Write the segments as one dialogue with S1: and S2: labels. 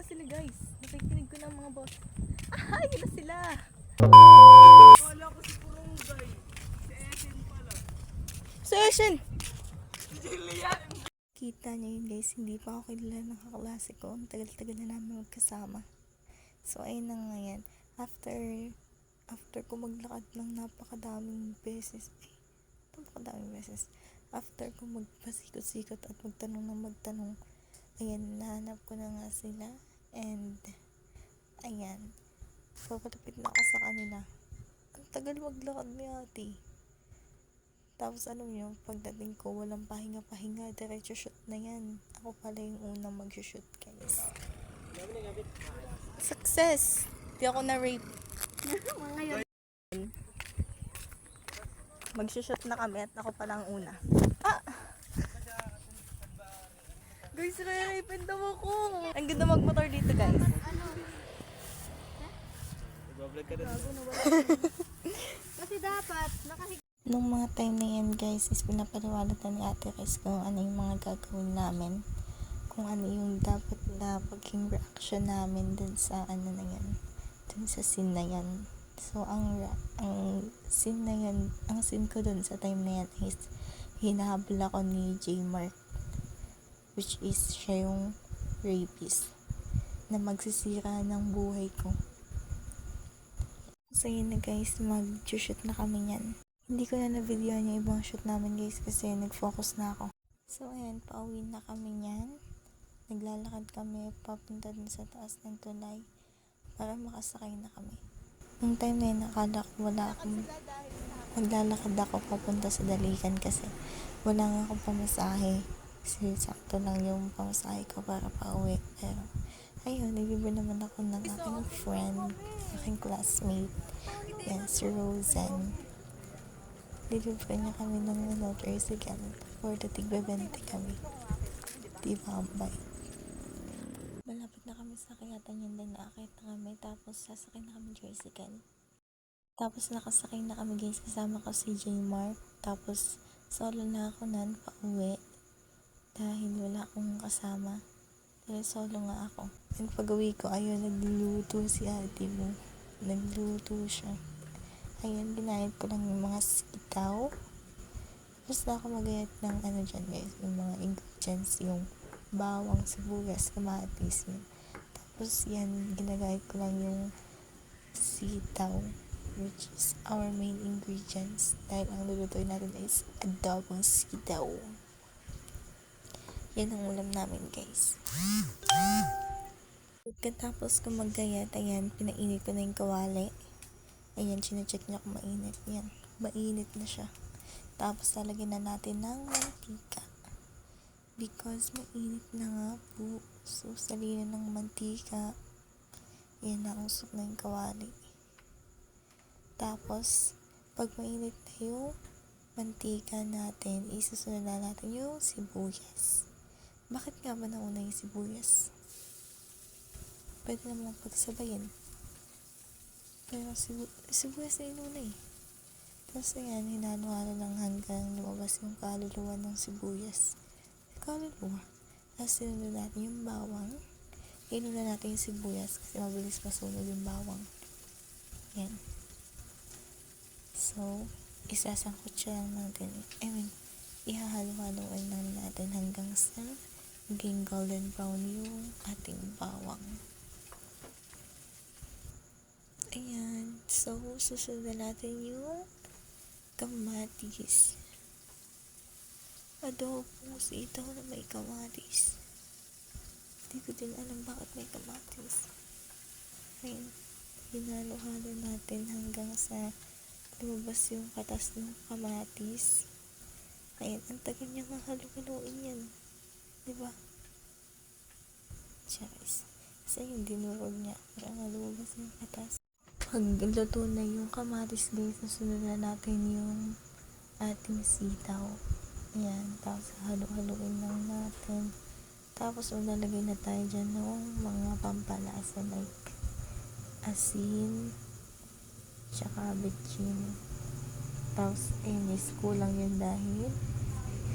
S1: sila guys. Nakikinig ko ng mga boss. Ah, yun na sila.
S2: Wala ko si Purunggay. Si Esen pala.
S1: So, Asian.
S2: Jillian!
S1: Kita niyo yun guys, hindi pa ako kilala ng kaklase ko. Ang tagal-tagal na namin magkasama. So, ayun na nga yan. After ko maglakad ng napakadaming beses. After ko magpasikot-sikot at magtanong, ayan, nahanap ko na nga sila. And, ayan, papalapit na ako sa kanila. Ang tagal maglakad ni ate. Tapos alam nyo, pagdating ko, walang pahinga-pahinga, diretso shoot na yan. Ako pala yung unang mag-shoot, guys. Success! Di ako na-rape. Mag-shoot na kami at ako pala ang una. Ah! Guys, re-rape daw ako. Ang ganda magmotor dito, guys.
S2: Nag-vlog ka na.
S3: Kasi dapat,
S1: Nung mga time na yan guys, is pinapaliwanag na ni Ate Chris kung ano yung mga gagawin namin. Kung ano yung dapat na paging reaction namin dun sa ano na yan. Dun sa scene na yan. So, ang scene na yan, ang scene ko dun sa time na yan is hinahabol ako ni J. Mark. Which is siya yung rapist na magsisira ng buhay ko. So, yun na guys, mag-shoot na kami yan. Hindi ko na na-videoan yung ibang shoot namin guys kasi nag-focus na ako. So ayan, pauwi na kami niyan. Naglalakad kami papunta dun sa taas ng tulay para makasakay na kami. Nung time na yun, nakala ko wala akong maglalakad ako papunta sa Daligan kasi wala nga akong pamasahe. Kasi sakto lang yung pamasahe ko para pauwi. Pero ayun, nilibre naman ako ng aking friend, aking classmate. Yan, si Rosen. Nilibre niya kami ng tricycle for the tig-20 kami. Diba ang bite? Malapit na kami sa kayatan yun din, naakit na kami, tapos sasakay na kami tricycle. Tapos nakasakay na kami guys, kasama ko si J. Mark. Tapos solo na ako nan pauwi dahil wala akong kasama. Dahil solo nga ako. And pag-uwi ko, ayun, nagluluto si ate mo. Nagluto siya. Ayun, ginayat ko lang yung mga sitaw. Tapos na ako magayat ng ano dyan guys, yung mga ingredients, yung bawang, sibuyas, kamatis. Tapos yan, ginagayat ko lang yung sitaw, which is our main ingredients. Dahil ang lulutuin natin is adobong sitaw. Yan ang ulam namin guys. Pagkatapos ko maggayat, ayan, pinainit ko na yung kawali. Ayan, sinecheck niya kung mainit. Ayan, mainit na siya. Tapos, lalagyan na natin ng mantika. Because, mainit na nga po. So, salina ng mantika. Ayan, nausok na yung kawali. Tapos, pag mainit na yung mantika natin, isusunod na natin yung sibuyas. Bakit nga ba nauna yung sibuyas? Pwede naman pagsabayin. Pero sibuyas na inuna eh. Tapos ayan, hinalo-halo lang hanggang lumabas yung kaluluwa ng sibuyas. Kaluluwa. Tapos sinunod natin yung bawang. Inuna natin yung sibuyas kasi mabilis masunod yung bawang. Yan. So, isasangkot siya lang natin. Ihahalo-haloin lang natin hanggang sa maging golden brown yung ating bawang. Ayan. So, susunod na natin yung kamatis. Adobong sitaw na may kamatis. Hindi ko din alam bakit may kamatis. Ayan. Hinalo-halo natin hanggang sa lumabas yung katas ng kamatis. Ayan. Ang tagal niya nga halo-haloin yan. Diba? Charis. Kasi yung dinurog niya. Para nga lumabas yung katas. Pag luto na yung kamatis guys, nasunod na natin yung ating sitaw. Ayan, tapos halo-haloin lang natin. Tapos maglalagay na tayo dyan ng mga pampalasa like asin, tsaka betchin. Tapos, ayun guys, kulang yun dahil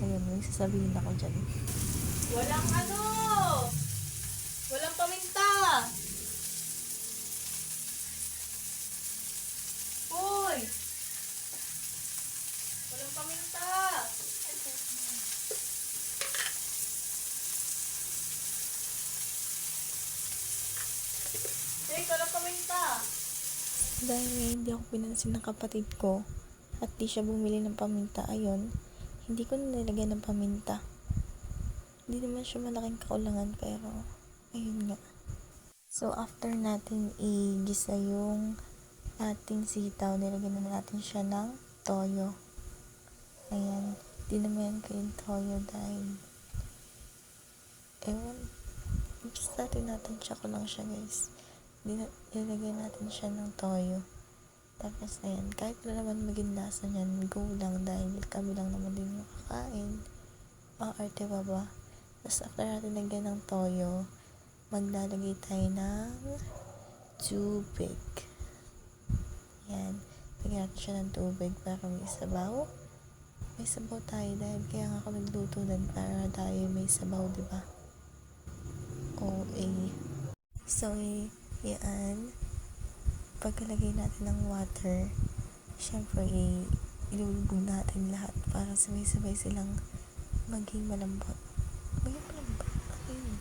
S1: ayun, may sasabihin ako dyan.
S3: walang paminta!
S2: Teka, lang paminta.
S1: Dahil hindi ako pinansin ng kapatid ko at di siya bumili ng paminta, ayun, hindi ko nilagyan ng paminta. Hindi naman siya malaking kaulangan pero ayun nga. So after natin igisa yung ating sitaw, nilagyan na natin siya ng toyo. Ayan, di naman ko yung toyo dahil ewan, basta natin siya ko lang siya guys. Nilagyan natin siya ng toyo. Tapos ayan, kahit na naman maging lasa niyan, go lang dahil kami lang naman din yung kakain. Arte pa ba? Tapos after natin lagyan ng toyo, maglalagay tayo ng tubig. Ayan, lagyan natin siya ng tubig para may sabaw. May sabaw tayo dahil kaya nga ako nagluto din para tayo may sabaw, diba? So, yan. Pagkalagay natin ng water, syempre, ilulubog natin lahat para sabay-sabay silang maging malambot. Maging malambot? Ayun.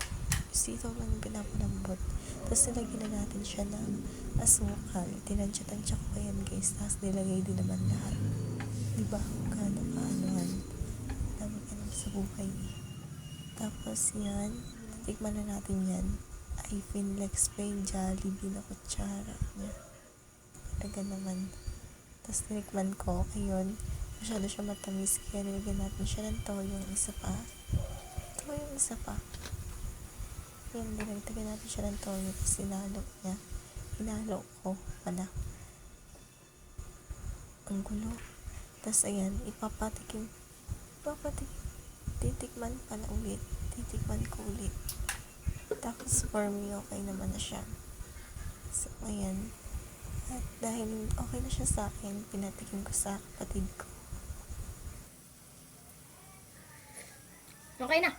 S1: Sitaw lang yung pinapalambot. Tapos nilagyan na natin siya ng asukal. Tinansya-tansya ko yan guys. Tapos nilagay din naman lahat. Diba? Kaano-kaanohan. Dami ka naman sa buhay. Tapos yan, titikman na natin yan. Ay, Finlex pa yung Jollibee na kutsara niya. Talaga naman. Tapos tinikman ko, ayun, masyado siya matamis, kaya nilagyan natin siya ng toyo yung isa pa. Yan, nilagyan natin siya ng toyo, tapos sinalo niya. Hinalo ko pala. Ang gulo. Tapos ayan, titikman ko ulit. Tapos for me, okay naman na siya. So, ayan. At dahil okay na siya sa akin, pinatikim ko sa kapatid ko.
S2: Okay na.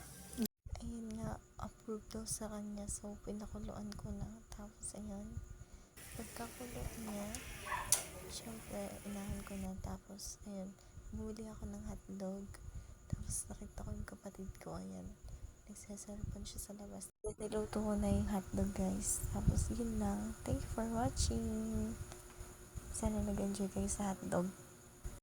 S1: Ayun nga, approved daw sa kanya. So, pinakuluan ko na. Tapos, ayan. Pagkakuloan niya, syempre, inahan ko na. Tapos, ayan, bumili ako ng hotdog. Tapos, nakita ko yung kapatid ko, ayan. Nagsasarapan siya sa labas. Niluto ko na yung hotdog guys. Tapos yun lang. Thank you for watching. Sana nag-enjoy kayo sa hotdog.